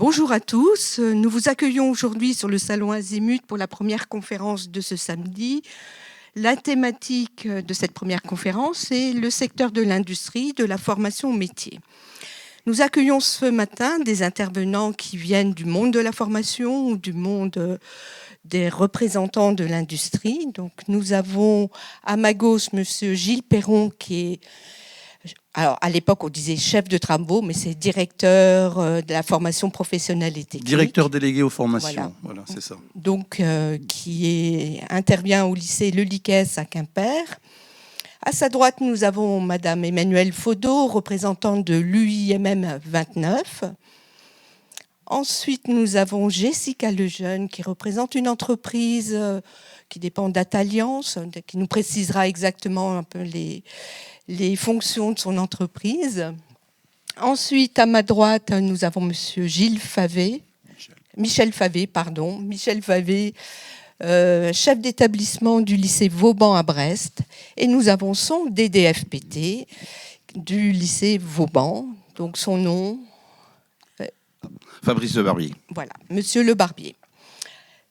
Bonjour à tous, nous vous accueillons aujourd'hui sur le salon Azimut pour la première conférence de ce samedi. La thématique de cette première conférence est le secteur de l'industrie, de la formation au métier. Nous accueillons ce matin des intervenants qui viennent du monde de la formation ou du monde des représentants de l'industrie. Donc nous avons à ma gauche monsieur Gilles Perron qui est... Alors, à l'époque, on disait chef de travaux, mais c'est directeur de la formation professionnelle et technique. Directeur délégué aux formations, voilà c'est ça. Donc, intervient au lycée Le Liquès à Quimper. À sa droite, nous avons madame Emmanuelle Faudot, représentante de l'UIMM 29. Ensuite, nous avons Jessica Lejeune, qui représente une entreprise qui dépend d'Atalliance, qui nous précisera exactement un peu les fonctions de son entreprise. Ensuite, à ma droite, nous avons monsieur Michel Favé, chef d'établissement du lycée Vauban à Brest. Et nous avons son DDFPT du lycée Vauban, donc son nom... Fabrice Le Barbier. Voilà, monsieur Le Barbier.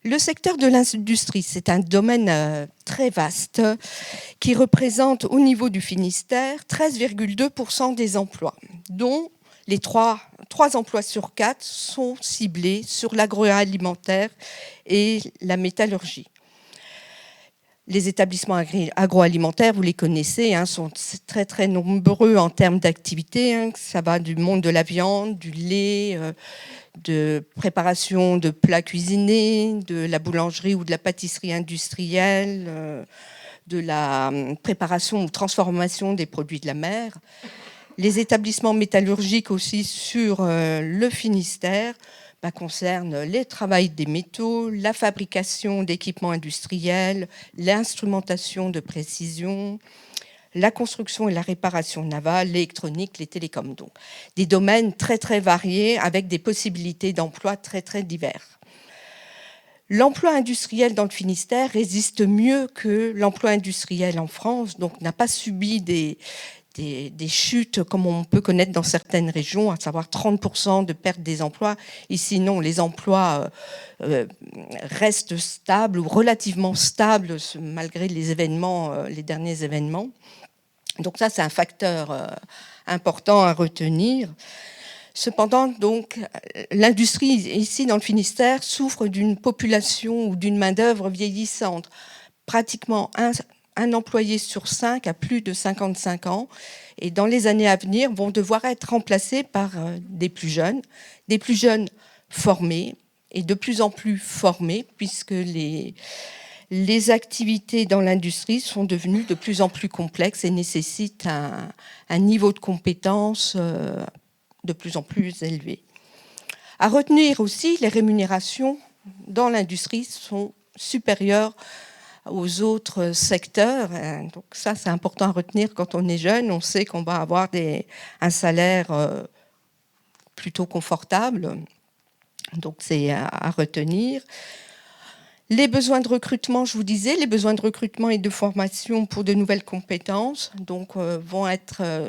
Le secteur de l'industrie, c'est un domaine très vaste qui représente au niveau du Finistère 13,2% des emplois, dont les 3 emplois sur 4 sont ciblés sur l'agroalimentaire et la métallurgie. Les établissements agroalimentaires, vous les connaissez, sont très très nombreux en termes d'activité. Ça va du monde de la viande, du lait, de préparation de plats cuisinés, de la boulangerie ou de la pâtisserie industrielle, de la préparation ou transformation des produits de la mer. Les établissements métallurgiques aussi sur le Finistère concernent les travails des métaux, la fabrication d'équipements industriels, l'instrumentation de précision, la construction et la réparation navale, l'électronique, les télécoms. Donc, des domaines très très variés avec des possibilités d'emploi très très divers. L'emploi industriel dans le Finistère résiste mieux que l'emploi industriel en France, donc n'a pas subi des chutes comme on peut connaître dans certaines régions, à savoir 30% de perte des emplois. Ici, non, les emplois restent stables ou relativement stables malgré les derniers événements. Donc ça, c'est un facteur important à retenir. Cependant, donc, l'industrie ici dans le Finistère souffre d'une population ou d'une main-d'œuvre vieillissante. Pratiquement un employé sur 5 a plus de 55 ans et dans les années à venir vont devoir être remplacés par des plus jeunes formés et de plus en plus formés puisque les activités dans l'industrie sont devenues de plus en plus complexes et nécessitent un niveau de compétence de plus en plus élevé. À retenir aussi, les rémunérations dans l'industrie sont supérieures aux autres secteurs. Donc ça, c'est important à retenir quand on est jeune. On sait qu'on va avoir un salaire plutôt confortable. Donc c'est à retenir. Les besoins de recrutement, je vous disais, les besoins de recrutement et de formation pour de nouvelles compétences donc,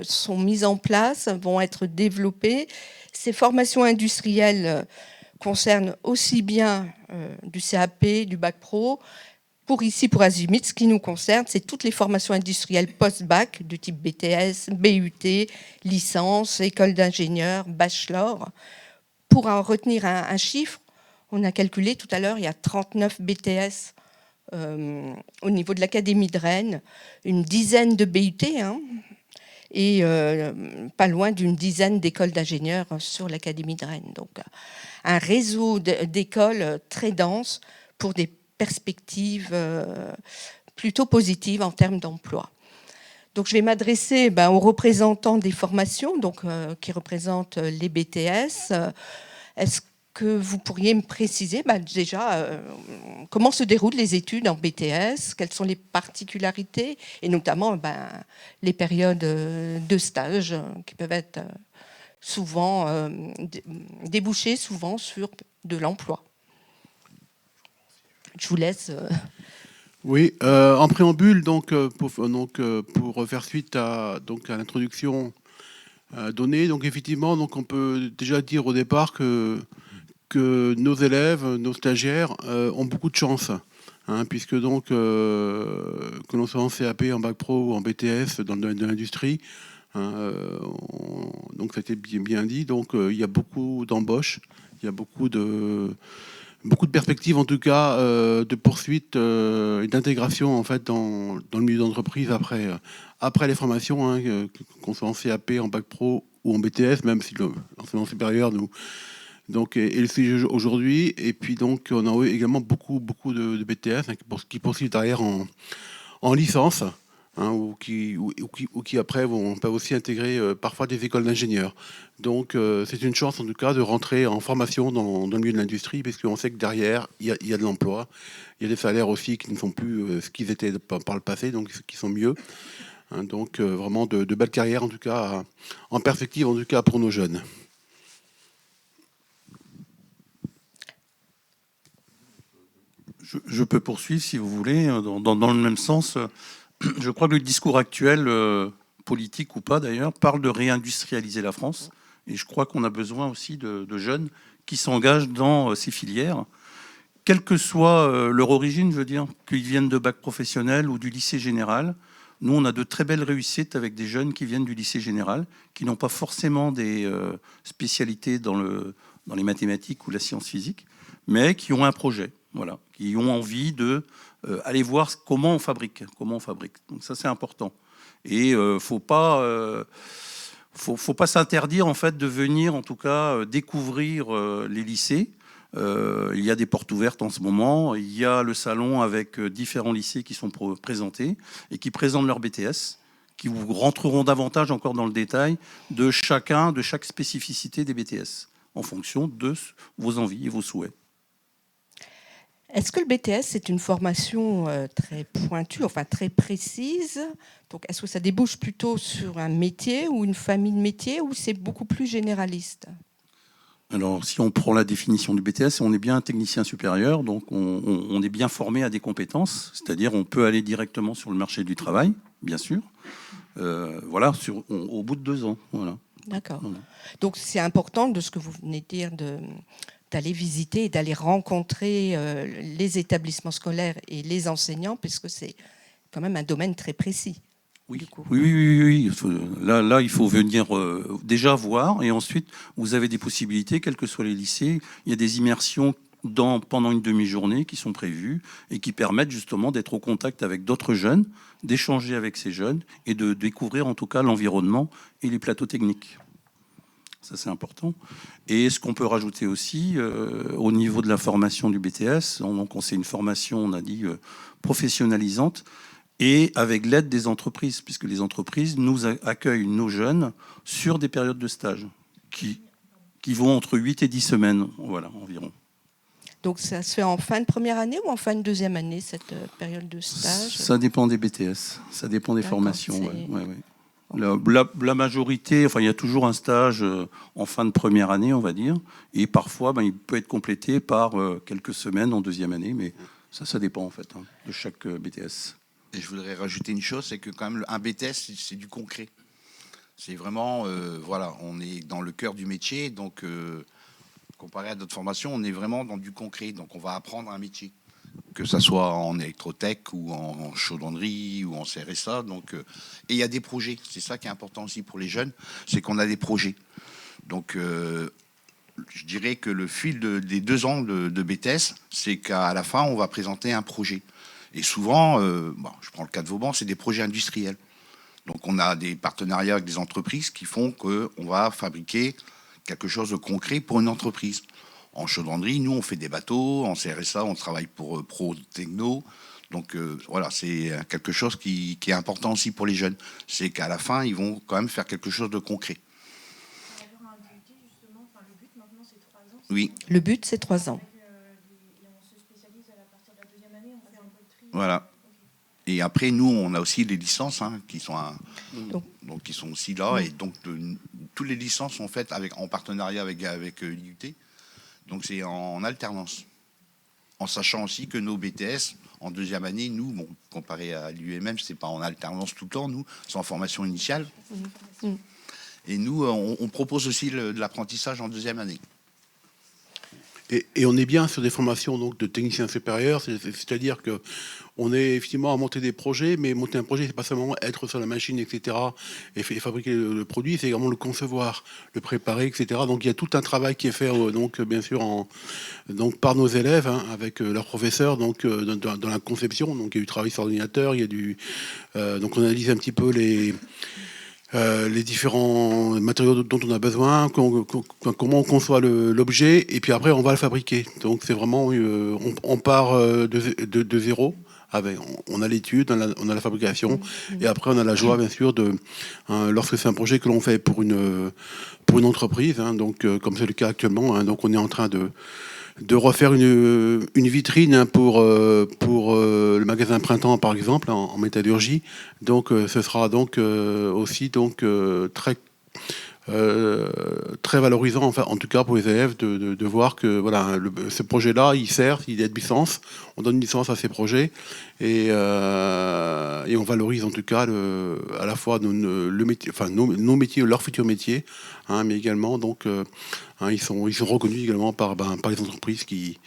sont mis en place, vont être développées. Ces formations industrielles concernent aussi bien du CAP, du Bac Pro. Pour Azimut, ce qui nous concerne, c'est toutes les formations industrielles post-bac, du type BTS, BUT, licence, école d'ingénieur, bachelor. Pour en retenir un chiffre, on a calculé tout à l'heure, il y a 39 BTS au niveau de l'Académie de Rennes, une dizaine de BUT, et pas loin d'une dizaine d'écoles d'ingénieurs sur l'Académie de Rennes. Donc, un réseau d'écoles très dense pour des perspectives plutôt positives en termes d'emploi. Donc, je vais m'adresser aux représentants des formations, donc, qui représentent les BTS. Est-ce que vous pourriez me préciser déjà comment se déroulent les études en BTS, quelles sont les particularités et notamment les périodes de stage qui peuvent être souvent déboucher souvent sur de l'emploi. Je vous laisse. Oui, en préambule, pour faire suite à l'introduction donnée, donc effectivement, donc on peut déjà dire au départ que que nos élèves, nos stagiaires ont beaucoup de chance. Puisque donc, que l'on soit en CAP, en bac pro ou en BTS dans le domaine de l'industrie, donc ça a été bien dit, donc il y a beaucoup d'embauches, il y a beaucoup de perspectives en tout cas de poursuite et d'intégration en fait dans le milieu d'entreprise après les formations, qu'on soit en CAP, en bac pro ou en BTS, même si l'enseignement supérieur nous donc et le sujet aujourd'hui. Et puis donc on a également beaucoup de BTS qui poursuivent derrière en licence, ou qui après peuvent aussi intégrer parfois des écoles d'ingénieurs. Donc c'est une chance en tout cas de rentrer en formation dans le milieu de l'industrie, puisqu'on sait que derrière il y a de l'emploi, il y a des salaires aussi qui ne sont plus ce qu'ils étaient par le passé, donc qui sont mieux. Donc vraiment de belles carrières en tout cas en perspective en tout cas pour nos jeunes. Je peux poursuivre si vous voulez, dans le même sens. Je crois que le discours actuel, politique ou pas d'ailleurs, parle de réindustrialiser la France. Et je crois qu'on a besoin aussi de jeunes qui s'engagent dans ces filières, quelle que soit leur origine, je veux dire, qu'ils viennent de bac professionnel ou du lycée général. Nous, on a de très belles réussites avec des jeunes qui viennent du lycée général, qui n'ont pas forcément des spécialités dans les mathématiques ou la science physique, mais qui ont un projet. Voilà, qui ont envie de aller voir comment on fabrique. Donc ça, c'est important. Et faut pas s'interdire en fait de venir, en tout cas, découvrir les lycées. Il y a des portes ouvertes en ce moment. Il y a le salon avec différents lycées qui sont présentés et qui présentent leur BTS, qui vous rentreront davantage encore dans le détail de chaque spécificité des BTS, en fonction de vos envies et vos souhaits. Est-ce que le BTS est une formation très pointue, enfin très précise? Donc, est-ce que ça débouche plutôt sur un métier ou une famille de métiers, ou c'est beaucoup plus généraliste? Alors, si on prend la définition du BTS, on est bien un technicien supérieur, donc on est bien formé à des compétences, c'est-à-dire on peut aller directement sur le marché du travail, bien sûr, voilà, au bout de 2 ans. Voilà. D'accord. Voilà. Donc, c'est important de ce que vous venez de dire, d'aller visiter et d'aller rencontrer les établissements scolaires et les enseignants, puisque c'est quand même un domaine très précis. Oui, oui. Là, il faut venir déjà voir, et ensuite, vous avez des possibilités, quels que soient les lycées. Il y a des immersions pendant une demi-journée qui sont prévues et qui permettent justement d'être au contact avec d'autres jeunes, d'échanger avec ces jeunes et de découvrir en tout cas l'environnement et les plateaux techniques. Ça, c'est important. Et ce qu'on peut rajouter aussi, au niveau de la formation du BTS, donc c'est une formation, on a dit, professionnalisante, et avec l'aide des entreprises, puisque les entreprises nous accueillent nos jeunes sur des périodes de stage qui vont entre 8 et 10 semaines, voilà, environ. Donc ça se fait en fin de première année ou en fin de deuxième année, cette période de stage? Ça dépend des BTS, ça dépend des formations. La majorité, enfin, il y a toujours un stage en fin de première année, on va dire, et parfois, il peut être complété par quelques semaines en deuxième année, mais ça dépend en fait de chaque BTS. Et je voudrais rajouter une chose, c'est que quand même un BTS, c'est du concret. C'est vraiment, voilà, on est dans le cœur du métier, donc comparé à d'autres formations, on est vraiment dans du concret. Donc on va apprendre un métier, que ça soit en électrotech ou en chaudronnerie ou en CRSA. Donc, et il y a des projets. C'est ça qui est important aussi pour les jeunes, c'est qu'on a des projets. Donc je dirais que le fil des 2 ans de BTS, c'est qu'à la fin, on va présenter un projet. Et souvent, je prends le cas de Vauban, c'est des projets industriels. Donc on a des partenariats avec des entreprises qui font qu'on va fabriquer quelque chose de concret pour une entreprise. En chaudronnerie, nous, on fait des bateaux. En CRSA, on travaille pour Pro Techno. Donc voilà, c'est quelque chose qui est important aussi pour les jeunes. C'est qu'à la fin, ils vont quand même faire quelque chose de concret. Oui. Le but, c'est 3 ans. Voilà. Et après, nous, on a aussi les licences qui sont donc qui sont aussi là. Et donc, toutes les licences sont faites en partenariat avec l'IUT. Donc, c'est en alternance. En sachant aussi que nos BTS, en deuxième année, nous, comparé à l'UMM, c'est pas en alternance tout le temps. Nous, c'est en formation initiale. Et nous, on propose aussi de l'apprentissage en deuxième année. Et on est bien sur des formations donc, de techniciens supérieurs, c'est-à-dire que on est effectivement à monter des projets, mais monter un projet, c'est pas seulement être sur la machine, etc., et fabriquer le produit, c'est également le concevoir, le préparer, etc. Donc il y a tout un travail qui est fait, donc bien sûr, donc par nos élèves, hein, avec leurs professeurs, donc dans la conception. Donc il y a du travail sur ordinateur, il y a donc on analyse un petit peu les différents matériaux dont on a besoin, comment on conçoit l'objet, et puis après on va le fabriquer. Donc c'est vraiment, on part de zéro. On a l'étude, on a la fabrication, et après on a la joie bien sûr lorsque c'est un projet que l'on fait pour une entreprise, hein, donc comme c'est le cas actuellement, hein, donc on est en train de refaire une vitrine, hein, pour le magasin Printemps par exemple en métallurgie. Donc ce sera donc aussi donc très valorisant, enfin, en tout cas pour les élèves, de voir que voilà, ce projet-là, il est de licence, on donne une licence à ces projets, et on valorise en tout cas à la fois le métier, enfin nos métiers, leurs futurs métiers, hein, mais également donc hein, ils sont reconnus également par les entreprises qui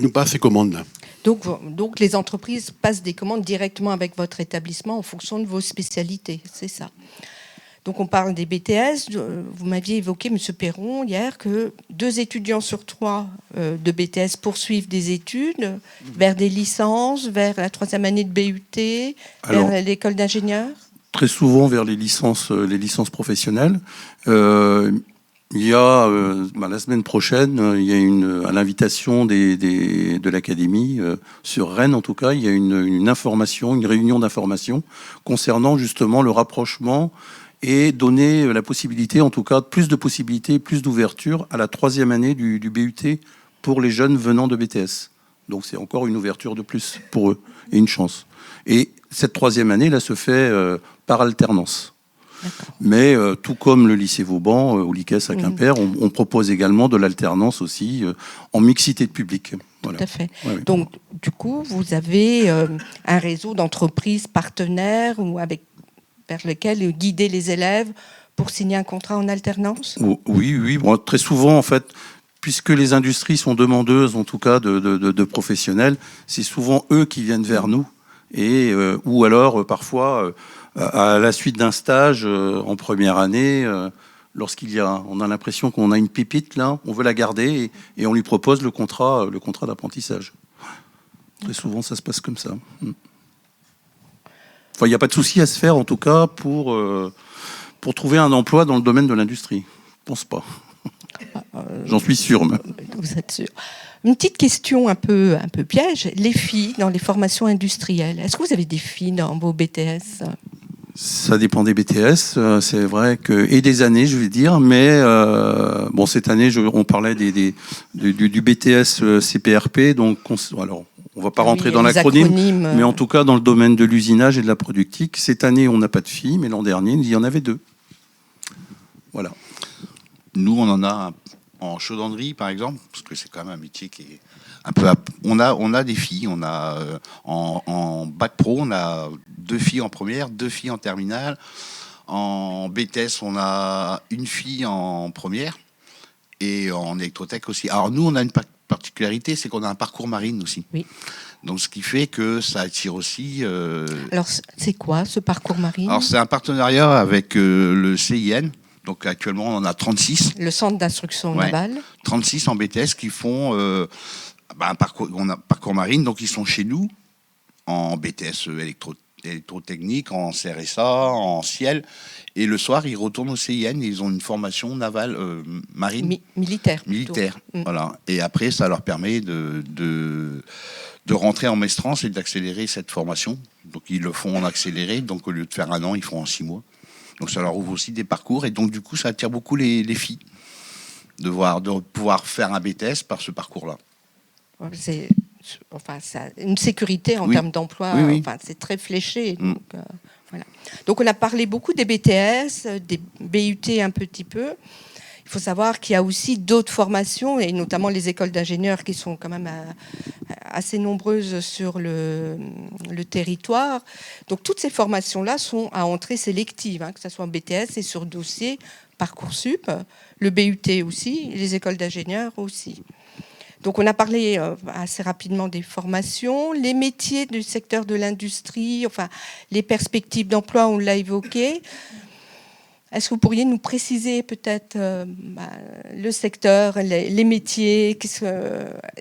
nous passent ces commandes. Donc les entreprises passent des commandes directement avec votre établissement en fonction de vos spécialités, c'est ça. Donc on parle des BTS. Vous m'aviez évoqué, M. Perron, hier, que 2 étudiants sur 3 de BTS poursuivent des études vers des licences, vers la 3e année de BUT, vers l'école d'ingénieur. Très souvent vers les licences professionnelles. Il y a la semaine prochaine, il y a à l'invitation de l'académie sur Rennes, en tout cas, il y a une réunion d'information concernant justement le rapprochement et donner la possibilité, en tout cas, plus de possibilités, plus d'ouverture à la 3e année du BUT pour les jeunes venant de BTS. Donc c'est encore une ouverture de plus pour eux et une chance. Et cette 3e année là se fait par alternance. D'accord. Mais tout comme le lycée Vauban, au LICES à Quimper, on propose également de l'alternance aussi en mixité de public. Voilà. Tout à fait. Ouais, donc du coup, vous avez un réseau d'entreprises partenaires ou vers lequel guider les élèves pour signer un contrat en alternance ? Oui. Bon, très souvent, en fait, puisque les industries sont demandeuses, en tout cas, de professionnels, c'est souvent eux qui viennent vers nous. Ou alors, parfois, à la suite d'un stage en première année, on a l'impression qu'on a une pépite, là, on veut la garder, et on lui propose le contrat d'apprentissage. Très souvent, ça se passe comme ça. Enfin, il n'y a pas de souci à se faire, en tout cas, pour trouver un emploi dans le domaine de l'industrie. Je pense pas. J'en suis sûr. Mais... Vous êtes sûr. Une petite question un peu piège. Les filles dans les formations industrielles, est-ce que vous avez des filles dans vos BTS ? Ça dépend des BTS, c'est vrai que et des années, je vais dire, mais bon, cette année, on parlait du BTS CPRP, donc alors. On ne va pas rentrer dans l'acronyme, mais en tout cas dans le domaine de l'usinage et de la productique. Cette année, on n'a pas de filles, mais l'an dernier, il y en avait 2. Voilà. Nous, on en a en chaudronnerie, par exemple, parce que c'est quand même un métier qui est un peu... On a des filles, on a en bac pro, on a 2 filles en première, 2 filles en terminale. En BTS, on a 1 fille en première et en électrotech aussi. Alors nous, on a une particularité, c'est qu'on a un parcours marine aussi. Oui. Donc, ce qui fait que ça attire aussi... Alors, c'est quoi ce parcours marine ? Alors, c'est un partenariat avec le CIN. Donc, actuellement, on en a 36. Le centre d'instruction navale. 36 en BTS qui font un parcours marine. Donc, ils sont chez nous en BTS électrotechnique, en CRSA, en ciel. Et le soir, ils retournent au CIN et ils ont une formation navale marine. Militaire. Voilà. Et après, ça leur permet de rentrer en maestrance et d'accélérer cette formation. Donc, ils le font en accéléré. Donc, au lieu de faire 1 an, ils font en 6 mois. Donc, ça leur ouvre aussi des parcours. Et donc, du coup, ça attire beaucoup les filles de pouvoir faire un BTS par ce parcours-là. C'est une sécurité en termes d'emploi. Oui. Enfin, c'est très fléché. Donc, voilà. Donc, on a parlé beaucoup des BTS, des BUT un petit peu. Il faut savoir qu'il y a aussi d'autres formations, et notamment les écoles d'ingénieurs qui sont quand même assez nombreuses sur le territoire. Donc, toutes ces formations-là sont à entrée sélective, que ce soit en BTS et sur dossier Parcoursup, le BUT aussi, les écoles d'ingénieurs aussi. Donc on a parlé assez rapidement des formations, les métiers du secteur de l'industrie, enfin les perspectives d'emploi, on l'a évoqué. Est-ce que vous pourriez nous préciser peut-être le secteur, les métiers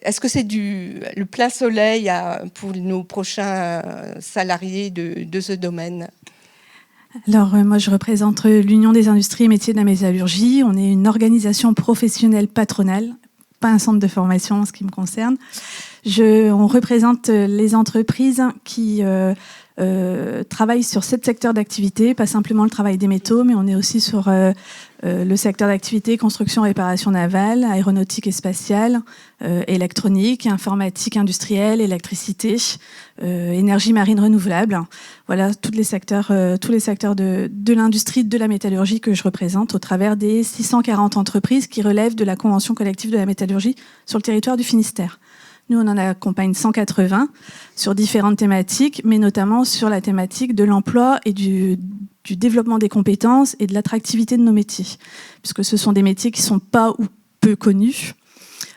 est-ce que c'est le plein soleil pour nos prochains salariés de ce domaine ? Alors, moi, je représente l'Union des industries et métiers de la métallurgie. On est une organisation professionnelle patronale, pas un centre de formation en ce qui me concerne. On représente les entreprises qui travaillent sur 7 secteurs d'activité, pas simplement le travail des métaux, mais on est aussi sur le secteur d'activité construction, réparation navale, aéronautique et spatiale, électronique, informatique industrielle, électricité, énergie marine renouvelable. Voilà tous les secteurs de l'industrie de la métallurgie que je représente au travers des 640 entreprises qui relèvent de la convention collective de la métallurgie sur le territoire du Finistère. Nous, on en accompagne 180 sur différentes thématiques, mais notamment sur la thématique de l'emploi et du développement des compétences et de l'attractivité de nos métiers, puisque ce sont des métiers qui ne sont pas ou peu connus.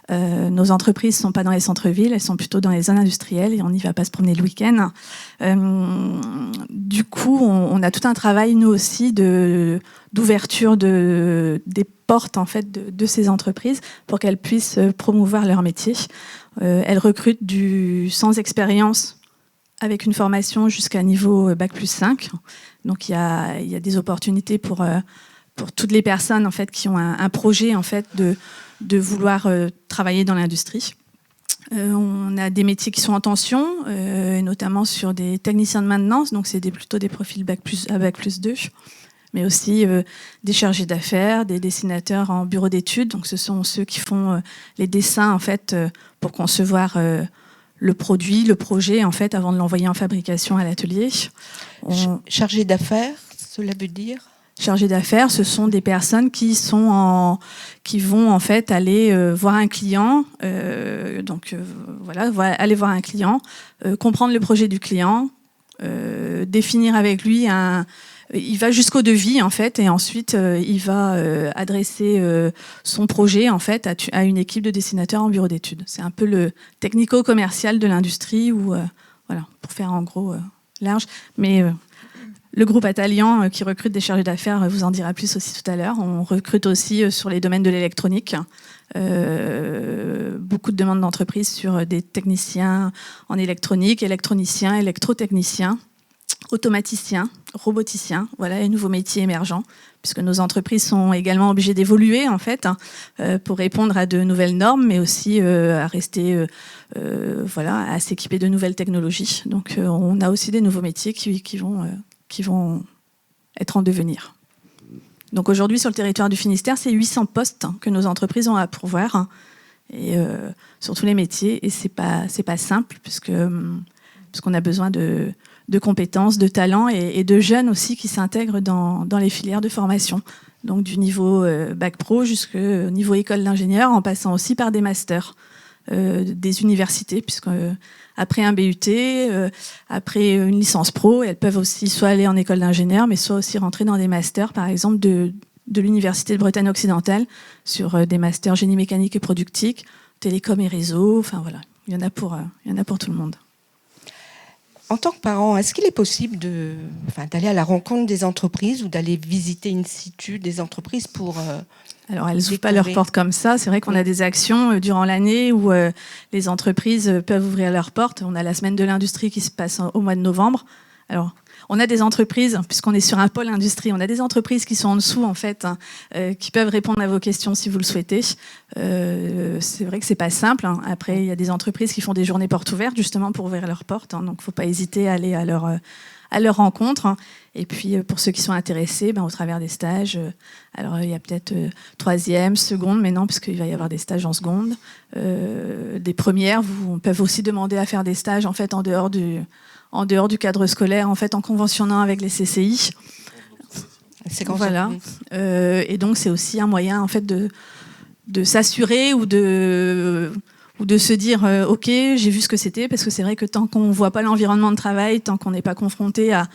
Nos entreprises ne sont pas dans les centres-villes, elles sont plutôt dans les zones industrielles et on n'y va pas se promener le week-end. Du coup, on a tout un travail, nous aussi, d'ouverture des portes en fait, de ces entreprises pour qu'elles puissent promouvoir leur métier. Elles recrutent sans expérience avec une formation jusqu'à niveau Bac+5. Donc il y a des opportunités pour toutes les personnes en fait, qui ont un projet en fait, de vouloir travailler dans l'industrie. On a des métiers qui sont en tension, et notamment sur des techniciens de maintenance, donc c'est plutôt des profils à Bac+2, mais aussi des chargés d'affaires, des dessinateurs en bureau d'études, donc ce sont ceux qui font les dessins en fait, pour concevoir le produit, le projet en fait, avant de l'envoyer en fabrication à l'atelier. Chargés d'affaires, cela veut dire ? Chargés d'affaires, ce sont des personnes qui vont en fait aller voir un client, aller voir un client, comprendre le projet du client, définir avec lui il va jusqu'au devis en fait, et ensuite il va adresser son projet en fait à une équipe de dessinateurs en bureau d'études. C'est un peu le technico-commercial de l'industrie, pour faire en gros large, mais le groupe Atalian, qui recrute des chargés d'affaires, vous en dira plus aussi tout à l'heure. On recrute aussi sur les domaines de l'électronique. Beaucoup de demandes d'entreprises sur des techniciens en électronique, électroniciens, électrotechniciens, automaticiens, roboticiens. Voilà les nouveaux métiers émergents, puisque nos entreprises sont également obligées d'évoluer en fait, pour répondre à de nouvelles normes, mais aussi à rester, à s'équiper de nouvelles technologies. Donc on a aussi des nouveaux métiers qui vont être en devenir. Donc aujourd'hui, sur le territoire du Finistère, c'est 800 postes que nos entreprises ont à pourvoir, et sur tous les métiers. Et c'est pas simple, puisqu'on a besoin de compétences, de talents et de jeunes aussi qui s'intègrent dans les filières de formation. Donc du niveau Bac Pro jusqu'au niveau école d'ingénieur, en passant aussi par des masters des universités, puisque après un BUT, après une licence pro, elles peuvent aussi soit aller en école d'ingénieur, mais soit aussi rentrer dans des masters, par exemple de l'Université de Bretagne occidentale, sur des masters génie mécanique et productique, télécom et réseau, enfin voilà, il y en a pour tout le monde. En tant que parent, est-ce qu'il est possible d'aller à la rencontre des entreprises ou d'aller visiter in situ des entreprises pour... Alors, elles n'ouvrent pas leurs portes comme ça. C'est vrai qu'on a des actions durant l'année où les entreprises peuvent ouvrir leurs portes. On a la semaine de l'industrie qui se passe au mois de novembre. Alors, on a des entreprises, puisqu'on est sur un pôle industrie, on a des entreprises qui sont en dessous, en fait, qui peuvent répondre à vos questions si vous le souhaitez. C'est vrai que c'est pas simple. Après, il y a des entreprises qui font des journées portes ouvertes, justement, pour ouvrir leurs portes. Donc, il ne faut pas hésiter à aller à leur rencontre. Et puis, pour ceux qui sont intéressés, au travers des stages, alors il y a peut-être troisième, seconde, mais non, puisqu'il va y avoir des stages en seconde. Des premières, on peut aussi demander à faire des stages, en fait, en dehors du cadre scolaire, en fait, en conventionnant avec les CCI. Voilà. Et donc, c'est aussi un moyen, en fait, de s'assurer ou de se dire ok, j'ai vu ce que c'était, parce que c'est vrai que tant qu'on ne voit pas l'environnement de travail, tant qu'on n'est pas confronté à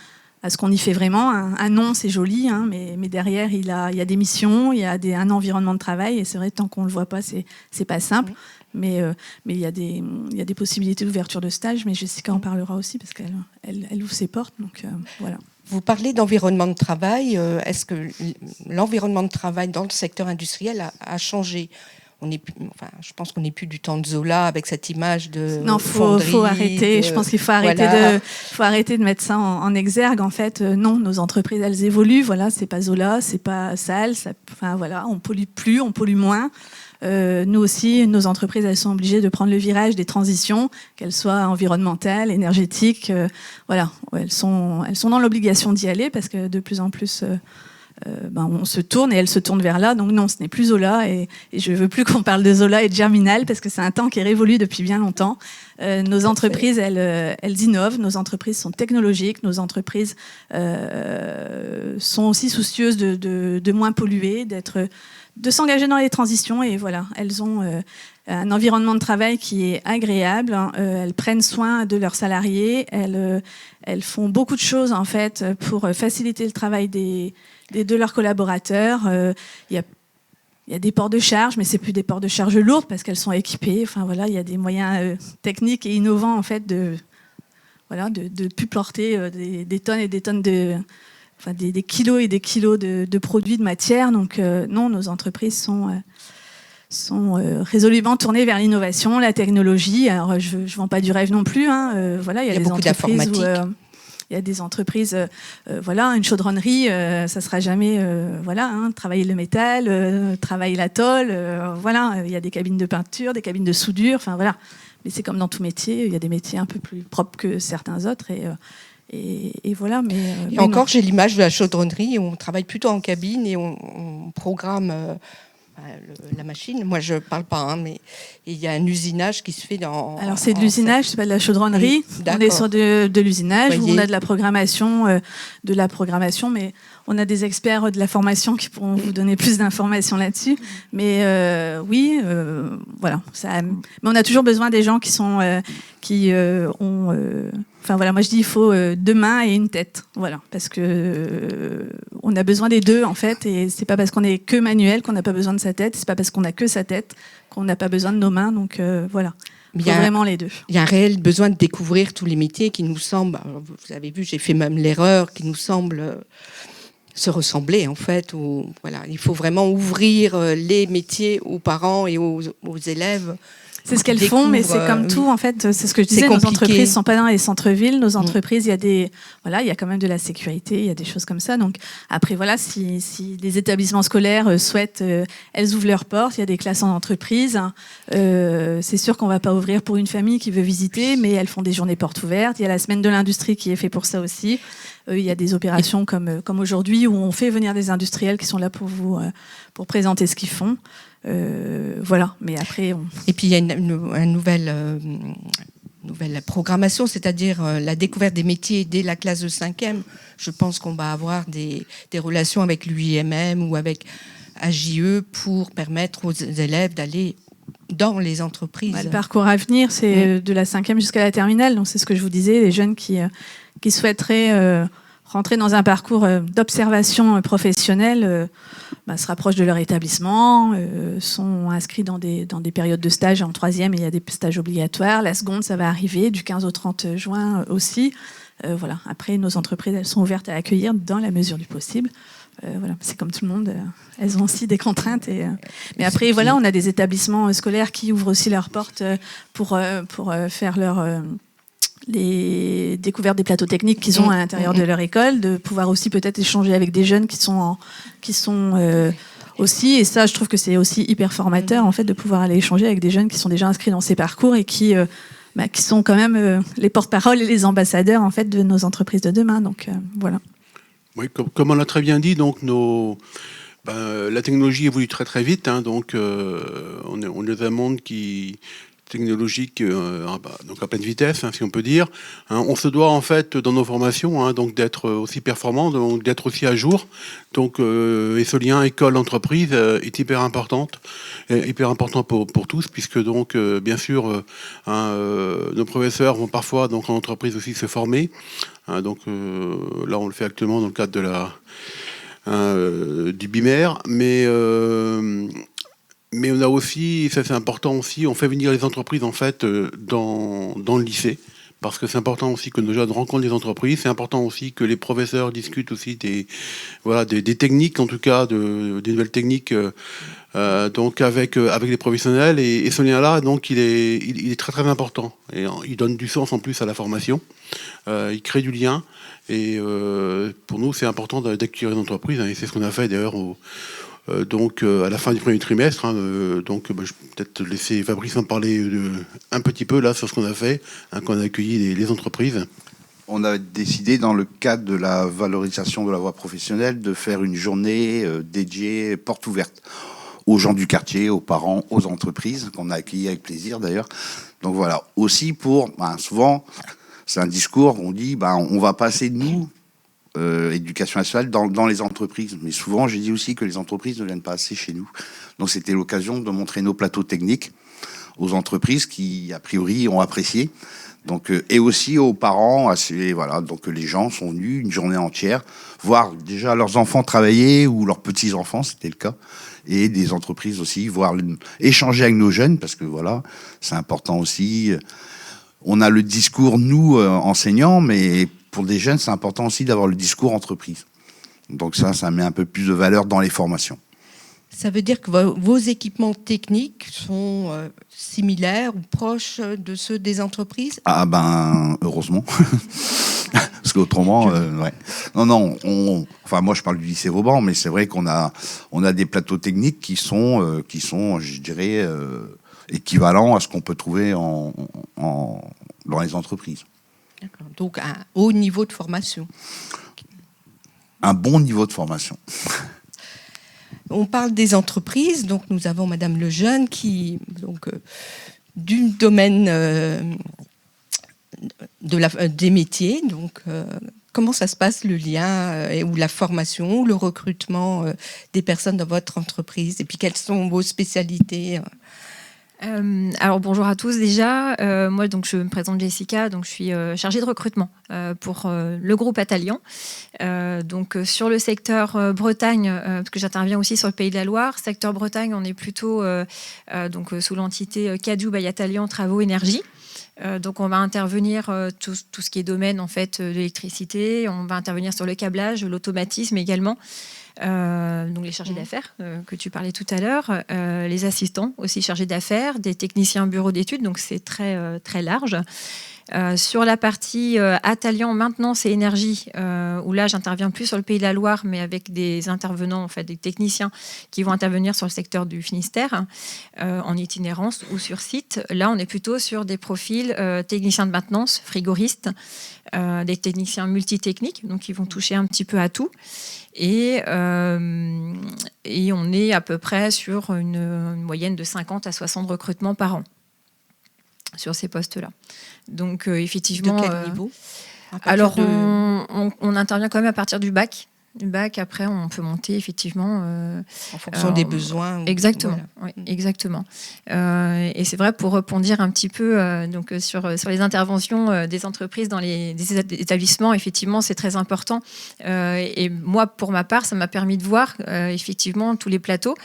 à ce qu'on y fait vraiment. Un nom, c'est joli, hein, mais derrière, il y a des missions, il y a un environnement de travail, et c'est vrai, tant qu'on ne le voit pas, c'est pas simple. Mais il y a des possibilités d'ouverture de stage, mais Jessica en parlera aussi, parce qu'elle ouvre ses portes. Donc, voilà. Vous parlez d'environnement de travail. Est-ce que l'environnement de travail dans le secteur industriel a changé ? Je pense qu'on n'est plus du temps de Zola avec cette image de non, fonderie. Faut arrêter. Je pense qu'il faut arrêter de mettre ça en exergue. En fait, non, nos entreprises, elles évoluent. Voilà, c'est pas Zola, c'est pas sale. On pollue plus, on pollue moins. Nous aussi, nos entreprises, elles sont obligées de prendre le virage des transitions, qu'elles soient environnementales, énergétiques. Elles sont dans l'obligation d'y aller parce que de plus en plus. On se tourne et elle se tourne vers là. Donc non, ce n'est plus Zola et je ne veux plus qu'on parle de Zola et de Germinal parce que c'est un temps qui est révolu depuis bien longtemps. Nos entreprises, elles innovent, nos entreprises sont technologiques, nos entreprises sont aussi soucieuses de moins polluer, de s'engager dans les transitions et voilà, elles ont un environnement de travail qui est agréable, elles prennent soin de leurs salariés, elles font beaucoup de choses en fait pour faciliter le travail de leurs collaborateurs. Il y a des ports de charge, mais c'est plus des ports de charge lourdes parce qu'elles sont équipées. Enfin voilà, il y a des moyens techniques et innovants en fait de plus porter des tonnes et des tonnes des kilos et des kilos de produits de matière. Donc non, nos entreprises sont résolument tournées vers l'innovation, la technologie. Alors je vends pas du rêve non plus. Hein. Il y a des beaucoup d'informatique. Il y a des entreprises, une chaudronnerie, ça sera jamais, travailler le métal, travailler la tôle, il y a des cabines de peinture, des cabines de soudure, Mais c'est comme dans tout métier, il y a des métiers un peu plus propres que certains autres et voilà. Mais encore, j'ai l'image de la chaudronnerie où on travaille plutôt en cabine et on programme. La machine, moi je parle pas, mais il y a un usinage qui se fait dans. Alors c'est de l'usinage, c'est pas de la chaudronnerie. Oui, on est sur de l'usinage où on a de la programmation, mais on a des experts de la formation qui pourront vous donner plus d'informations là-dessus. Mais mais on a toujours besoin des gens qui sont moi je dis il faut deux mains et une tête, parce que on a besoin des deux en fait, et c'est pas parce qu'on est que manuel qu'on n'a pas besoin de sa tête, c'est pas parce qu'on a que sa tête qu'on n'a pas besoin de nos mains, donc voilà. Il y a vraiment les deux. Il y a un réel besoin de découvrir tous les métiers qui nous semblent, vous avez vu, j'ai fait même l'erreur, qui nous semblent se ressembler en fait. Il faut vraiment ouvrir les métiers aux parents et aux élèves. C'est ce qu'elles font, mais c'est comme tout, en fait. C'est ce que je disais, nos entreprises ne sont pas dans les centres-villes. Nos entreprises, il y a quand même de la sécurité, il y a des choses comme ça. Donc, après, si les établissements scolaires souhaitent, elles ouvrent leurs portes, il y a des classes en entreprise. C'est sûr qu'on ne va pas ouvrir pour une famille qui veut visiter, mais elles font des journées portes ouvertes. Il y a la semaine de l'industrie qui est faite pour ça aussi. Il y a des opérations comme aujourd'hui où on fait venir des industriels qui sont là pour présenter ce qu'ils font. Mais après... Et puis il y a une nouvelle programmation, c'est-à-dire la découverte des métiers dès la classe de 5e. Je pense qu'on va avoir des relations avec l'UIMM ou avec AJE pour permettre aux élèves d'aller dans les entreprises. Le parcours à venir, c'est de la 5e jusqu'à la terminale. Donc c'est ce que je vous disais, les jeunes qui souhaiteraient rentrer dans un parcours d'observation professionnelle se rapprochent de leur établissement, sont inscrits dans des périodes de stage. En 3e, il y a des stages obligatoires. La seconde, ça va arriver du 15 au 30 juin aussi. Après, nos entreprises, elles sont ouvertes à accueillir dans la mesure du possible. C'est comme tout le monde, elles ont aussi des contraintes. Mais après, on a des établissements scolaires qui ouvrent aussi leurs portes pour faire les découvertes des plateaux techniques qu'ils ont à l'intérieur de leur école, de pouvoir aussi peut-être échanger avec des jeunes qui sont aussi, et ça je trouve que c'est aussi hyper formateur en fait de pouvoir aller échanger avec des jeunes qui sont déjà inscrits dans ces parcours et qui sont quand même les porte-parole et les ambassadeurs en fait de nos entreprises de demain. Donc voilà. Oui, comme on l'a très bien dit, donc la technologie évolue très très vite, hein, donc on est dans un monde qui technologique donc à pleine vitesse, si on peut dire. On se doit en fait dans nos formations donc d'être aussi performant, donc d'être aussi à jour. Donc et ce lien école-entreprise est hyper important pour tous, puisque donc bien sûr nos professeurs vont parfois donc en entreprise aussi se former. Donc là on le fait actuellement dans le cadre de du BIMER, mais on a aussi, ça c'est important aussi, on fait venir les entreprises en fait dans le lycée, parce que c'est important aussi que nos jeunes rencontrent les entreprises, c'est important aussi que les professeurs discutent aussi des techniques, en tout cas des nouvelles techniques donc avec les professionnels, et ce lien-là, donc il est très très important, et il donne du sens en plus à la formation, il crée du lien, et pour nous c'est important d'accueillir les entreprises, et c'est ce qu'on a fait d'ailleurs donc à la fin du premier trimestre, donc je vais peut-être laisser Fabrice en parler un petit peu là sur ce qu'on a fait, quand on a accueilli les entreprises. On a décidé, dans le cadre de la valorisation de la voie professionnelle, de faire une journée dédiée, porte ouverte, aux gens du quartier, aux parents, aux entreprises, qu'on a accueillis avec plaisir d'ailleurs. Donc voilà, aussi pour, souvent, c'est un discours, on dit, on va passer de nous, éducation nationale, dans les entreprises. Mais souvent, j'ai dit aussi que les entreprises ne viennent pas assez chez nous. Donc c'était l'occasion de montrer nos plateaux techniques aux entreprises qui, a priori, ont apprécié. Donc, et aussi aux parents, voilà. Donc les gens sont venus une journée entière, voir déjà leurs enfants travailler, ou leurs petits-enfants, c'était le cas, et des entreprises aussi, voir échanger avec nos jeunes, parce que voilà, c'est important aussi. On a le discours, nous, enseignants, mais pour des jeunes, c'est important aussi d'avoir le discours entreprise. Donc ça met un peu plus de valeur dans les formations. Ça veut dire que vos équipements techniques sont similaires ou proches de ceux des entreprises ? Heureusement. Parce qu'autrement, ouais. Non, enfin moi je parle du lycée Vauban, mais c'est vrai qu'on a des plateaux techniques qui sont, je dirais, équivalents à ce qu'on peut trouver dans les entreprises. D'accord. Donc un haut niveau de formation. Un bon niveau de formation. On parle des entreprises, donc nous avons Madame Lejeune qui, du domaine des métiers, donc comment ça se passe le lien ou la formation ou le recrutement des personnes dans votre entreprise, et puis quelles sont vos spécialités? Alors bonjour à tous déjà. Moi donc je me présente Jessica, donc je suis chargée de recrutement pour le groupe Atalian. Donc sur le secteur Bretagne, parce que j'interviens aussi sur le Pays de la Loire. Secteur Bretagne, on est plutôt donc sous l'entité Cadou by Atalian Travaux Énergie. Donc on va intervenir tout ce qui est domaine en fait de l'électricité. On va intervenir sur le câblage, l'automatisme également. Donc les chargés d'affaires que tu parlais tout à l'heure, les assistants aussi chargés d'affaires, des techniciens bureau d'études, donc c'est très, très large. Sur la partie Atalian maintenance et énergie, où là j'interviens plus sur le Pays de la Loire, mais avec des intervenants, en fait, des techniciens qui vont intervenir sur le secteur du Finistère, en itinérance ou sur site. Là on est plutôt sur des profils techniciens de maintenance, frigoristes, des techniciens multitechniques, donc ils vont toucher un petit peu à tout. Et on est à peu près sur une moyenne de 50 à 60 recrutements par an sur ces postes-là. Donc effectivement... De quel niveau ? Alors on intervient quand même à partir du bac. Du bac, après, on peut monter effectivement en fonction des besoins. Exactement, voilà. Oui, exactement. Et c'est vrai, pour rebondir un petit peu donc sur les interventions des entreprises dans des établissements, effectivement, c'est très important. Et moi, pour ma part, ça m'a permis de voir effectivement tous les plateaux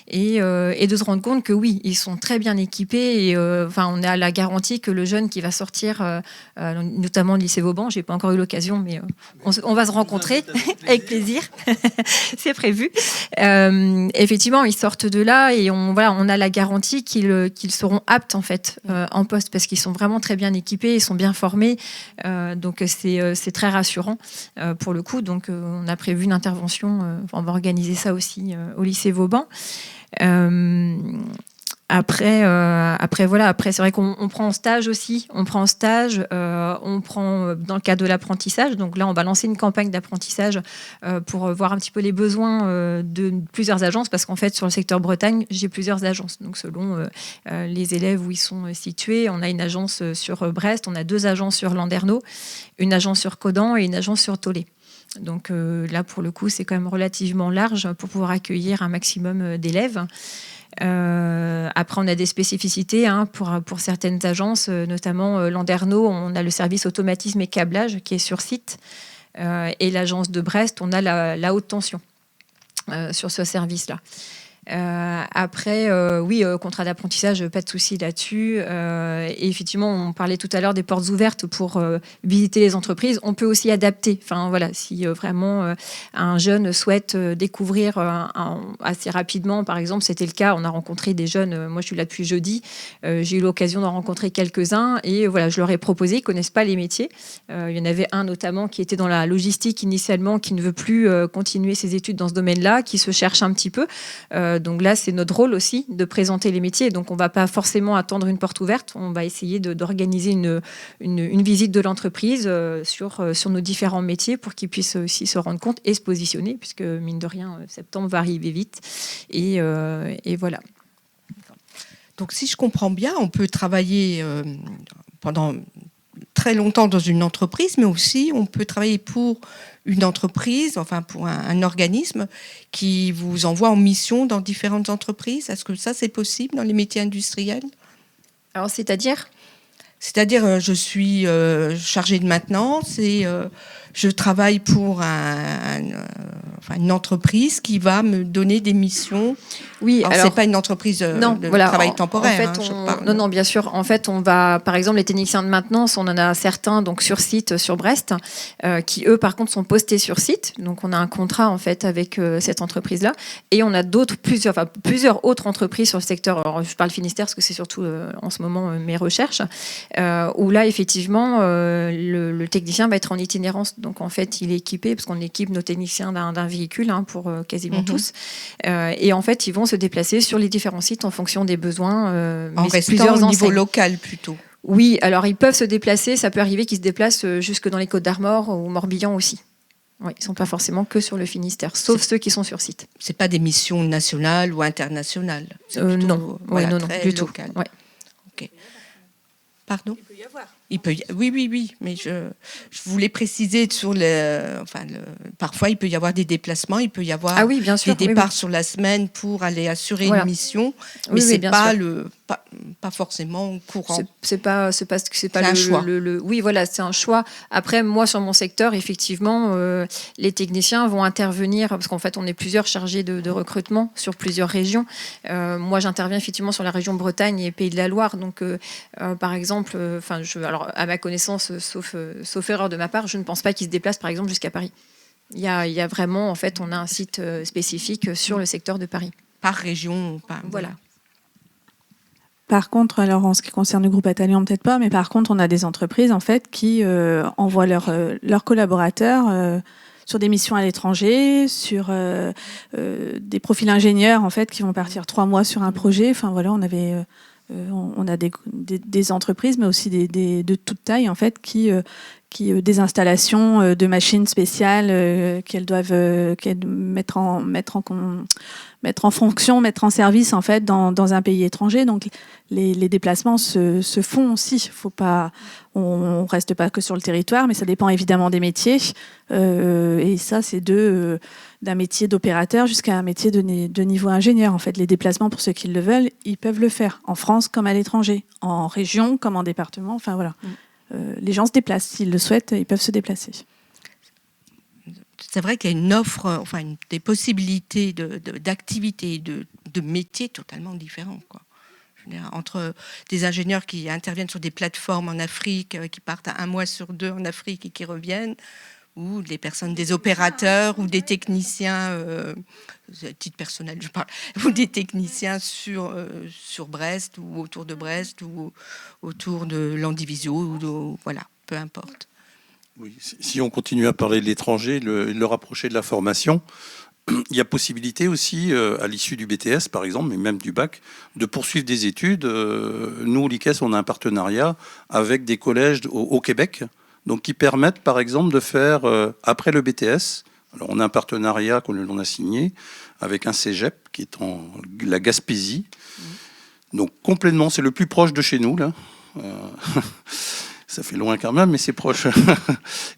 et de se rendre compte que oui, ils sont très bien équipés. Et on a la garantie que le jeune qui va sortir, notamment du lycée Vauban, j'ai pas encore eu l'occasion, mais on va se rencontrer avec plaisir. C'est prévu. Effectivement, ils sortent de là et on a la garantie qu'ils seront aptes en fait en poste, parce qu'ils sont vraiment très bien équipés, ils sont bien formés. Donc c'est très rassurant pour le coup. Donc on a prévu une intervention. On va organiser ça aussi au lycée Vauban. Après, c'est vrai qu'on prend en stage aussi. On prend dans le cadre de l'apprentissage. Donc là, on va lancer une campagne d'apprentissage pour voir un petit peu les besoins de plusieurs agences, parce qu'en fait, sur le secteur Bretagne, j'ai plusieurs agences. Donc selon les élèves où ils sont situés, on a une agence sur Brest, on a 2 agences sur Landerneau, une agence sur Caudan et une agence sur Tholé. Donc là, pour le coup, c'est quand même relativement large pour pouvoir accueillir un maximum d'élèves. Après, on a des spécificités pour certaines agences, notamment Landerneau, on a le service automatisme et câblage qui est sur site. Et l'agence de Brest, on a la haute tension sur ce service-là. Après, contrat d'apprentissage, pas de souci là-dessus. Et effectivement, on parlait tout à l'heure des portes ouvertes pour visiter les entreprises. On peut aussi adapter. Enfin, voilà, si vraiment un jeune souhaite découvrir assez rapidement, par exemple, c'était le cas, on a rencontré des jeunes, moi je suis là depuis jeudi, j'ai eu l'occasion d'en rencontrer quelques-uns et voilà, je leur ai proposé, ils ne connaissent pas les métiers. Il y en avait un notamment qui était dans la logistique initialement, qui ne veut plus continuer ses études dans ce domaine-là, qui se cherche un petit peu. Donc là, c'est notre rôle aussi de présenter les métiers. Donc on ne va pas forcément attendre une porte ouverte. On va essayer d'organiser une visite de l'entreprise sur nos différents métiers pour qu'ils puissent aussi se rendre compte et se positionner, puisque mine de rien, septembre va arriver vite. Et voilà. Donc si je comprends bien, on peut travailler pendant très longtemps dans une entreprise, mais aussi on peut travailler pour une entreprise, enfin pour un organisme qui vous envoie en mission dans différentes entreprises. Est-ce que ça, c'est possible dans les métiers industriels ? Alors, c'est-à-dire ? C'est-à-dire, je suis chargée de maintenance et je travaille pour une entreprise qui va me donner des missions. Oui, alors c'est pas une entreprise de travail temporaire. En fait, non, bien sûr. En fait, on va, par exemple, les techniciens de maintenance, on en a certains donc sur site sur Brest, qui eux, par contre, sont postés sur site. Donc, on a un contrat en fait avec cette entreprise-là, et on a plusieurs autres entreprises sur le secteur. Alors, je parle Finistère parce que c'est surtout en ce moment mes recherches, où là, effectivement, le technicien va être en itinérance. Donc, en fait, il est équipé parce qu'on équipe nos techniciens d'un véhicule pour quasiment tous, et en fait, ils vont se déplacer sur les différents sites en fonction des besoins. En restant au niveau local plutôt. Oui, alors ils peuvent se déplacer. Ça peut arriver qu'ils se déplacent jusque dans les Côtes-d'Armor ou Morbihan aussi. Oui, ils ne sont pas forcément que sur le Finistère, sauf ceux qui sont sur site. C'est pas des missions nationales ou internationales. Non, non, du tout. Ouais. Okay. Pardon ? Oui, mais je voulais préciser sur parfois il peut y avoir des déplacements, il peut y avoir bien sûr, des départs sur la semaine pour aller assurer une mission, mais c'est pas forcément courant. C'est pas un choix. Oui, voilà, c'est un choix. Après, moi sur mon secteur, effectivement, les techniciens vont intervenir parce qu'en fait, on est plusieurs chargés de recrutement sur plusieurs régions. Moi, j'interviens effectivement sur la région Bretagne et Pays de la Loire, donc par exemple, alors à ma connaissance, sauf erreur de ma part, je ne pense pas qu'ils se déplacent par exemple jusqu'à Paris. Il y a vraiment, en fait, on a un site spécifique sur le secteur de Paris. Par région, voilà. Par contre, alors en ce qui concerne le groupe Atalian, peut-être pas, mais par contre, on a des entreprises en fait qui envoient leurs collaborateurs sur des missions à l'étranger, sur des profils ingénieurs en fait qui vont partir 3 mois sur un projet. Enfin voilà, on a des entreprises, mais aussi de toute taille en fait qui des installations de machines spéciales qu'elles doivent mettre en fonction, mettre en service en fait dans un pays étranger. Donc les déplacements se font aussi. On reste pas que sur le territoire, mais ça dépend évidemment des métiers. Et ça, c'est d'un métier d'opérateur jusqu'à un métier de niveau ingénieur. En fait, les déplacements, pour ceux qui le veulent, ils peuvent le faire en France comme à l'étranger, en région comme en département. Enfin voilà. Les gens se déplacent. S'ils le souhaitent, ils peuvent se déplacer. C'est vrai qu'il y a une offre, des possibilités d'activités, de métiers totalement différents, quoi. Je veux dire, entre des ingénieurs qui interviennent sur des plateformes en Afrique, qui partent 1 mois sur 2 en Afrique et qui reviennent, ou des opérateurs ou des techniciens, à titre personnel je parle, ou des techniciens sur Brest ou autour de Brest ou autour de Landivisiau, voilà, peu importe. Oui, si on continue à parler de l'étranger, le rapprocher de la formation, il y a possibilité aussi, à l'issue du BTS par exemple, mais même du bac, de poursuivre des études. Nous, au l'ICES, on a un partenariat avec des collèges au Québec, donc qui permettent par exemple de faire, après le BTS, alors on a un partenariat qu'on a signé avec un cégep qui est en la Gaspésie. Donc complètement, c'est le plus proche de chez nous, là. Ça fait loin quand même, mais c'est proche.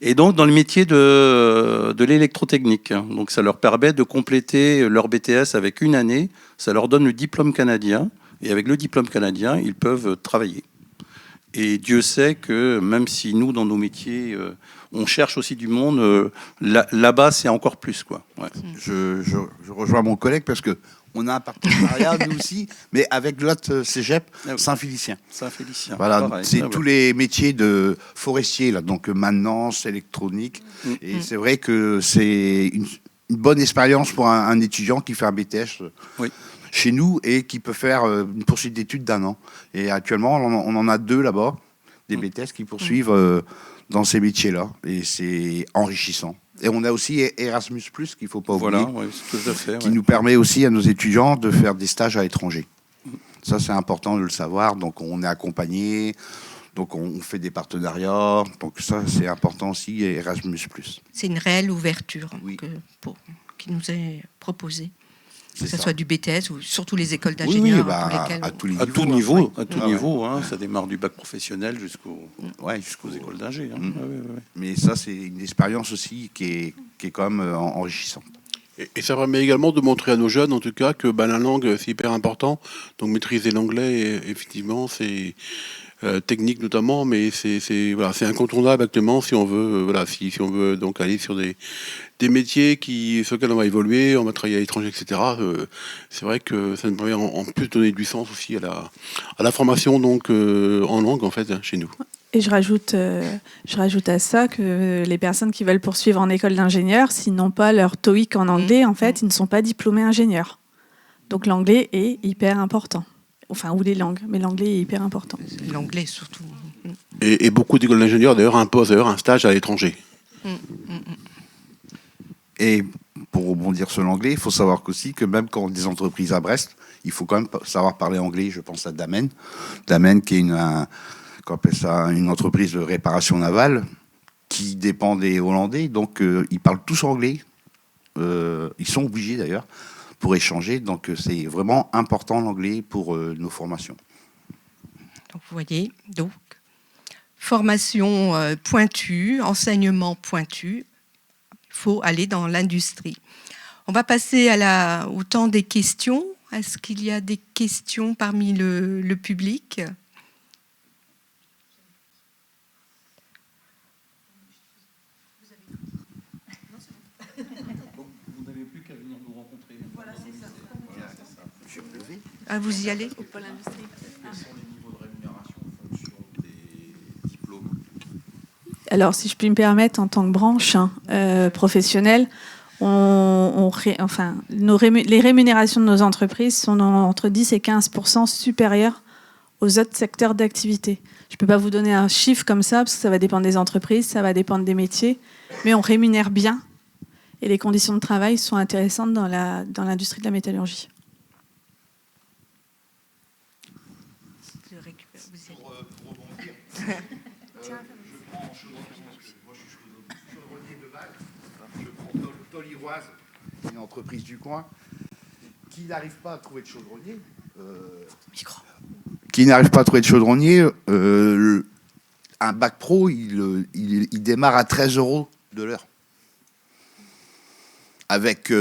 Et donc, dans le métier de l'électrotechnique. Donc, ça leur permet de compléter leur BTS avec une année. Ça leur donne le diplôme canadien. Et avec le diplôme canadien, ils peuvent travailler. Et Dieu sait que même si nous, dans nos métiers, on cherche aussi du monde, là-bas, c'est encore plus, quoi. Ouais. Je rejoins mon collègue parce que on a un partenariat, nous aussi, mais avec l'autre cégep, Saint-Félicien. Saint-Félicien. Voilà, Pareil. c'est tous les métiers de forestier, là, donc maintenance, électronique. Et c'est vrai que c'est une bonne expérience pour un étudiant qui fait un BTS chez nous et qui peut faire une poursuite d'études d'1 an. Et actuellement, on en a 2 là-bas, des BTS qui poursuivent dans ces métiers-là. Et c'est enrichissant. Et on a aussi Erasmus+, qu'il ne faut pas oublier, tout à fait, qui nous permet aussi à nos étudiants de faire des stages à l'étranger. Ça, c'est important de le savoir. Donc, on est accompagné, donc on fait des partenariats. Donc, ça, c'est important aussi, Erasmus+. C'est une réelle ouverture qui nous est proposée. Que ce soit du BTS ou surtout les écoles d'ingénieurs. À tous niveaux. À tout niveau. Ça démarre du bac professionnel jusqu'aux écoles d'ingé. Mais ça, c'est une expérience aussi qui est quand même enrichissante. Et ça permet également de montrer à nos jeunes, en tout cas, que la langue, c'est hyper important. Donc maîtriser l'anglais, effectivement, c'est technique notamment, mais c'est incontournable actuellement si on veut, si on veut donc aller sur des métiers sur lesquels on va évoluer, on va travailler à l'étranger, etc. C'est vrai que ça nous permet en plus de donner du sens aussi à la formation donc en langue en fait chez nous. Et je rajoute à ça que les personnes qui veulent poursuivre en école d'ingénieur, s'ils n'ont pas leur TOEIC en anglais, en fait, ils ne sont pas diplômés ingénieurs. Donc l'anglais est hyper important. Enfin, ou les langues, mais l'anglais est hyper important. L'anglais surtout. Et beaucoup d'écoles d'ingénieurs d'ailleurs imposent un stage à l'étranger. Et pour rebondir sur l'anglais, il faut savoir aussi que même quand des entreprises à Brest, il faut quand même savoir parler anglais. Je pense à Damen. Damen qui est une entreprise de réparation navale qui dépend des Hollandais. Donc, ils parlent tous anglais. Ils sont obligés d'ailleurs pour échanger. Donc, c'est vraiment important l'anglais pour nos formations. Donc, vous voyez, formation pointue, enseignement pointu. Il faut aller dans l'industrie. On va passer au temps des questions. Est-ce qu'il y a des questions parmi le public ? Vous n'avez plus qu'à venir nous rencontrer. Voilà, c'est ça. Ah, vous y allez ? Quels sont les niveaux de rémunération en fonction des diplômes ? Alors, si je puis me permettre, en tant que branche professionnelle, les rémunérations de nos entreprises sont entre 10 et 15% supérieures aux autres secteurs d'activité. Je ne peux pas vous donner un chiffre comme ça, parce que ça va dépendre des entreprises, ça va dépendre des métiers, mais on rémunère bien et les conditions de travail sont intéressantes dans l'industrie de la métallurgie. Pour rebondir, je prends Toliroise, une entreprise du coin, qui n'arrive pas à trouver de chaudronnier. Un bac pro, il démarre à 13 € de l'heure. Avec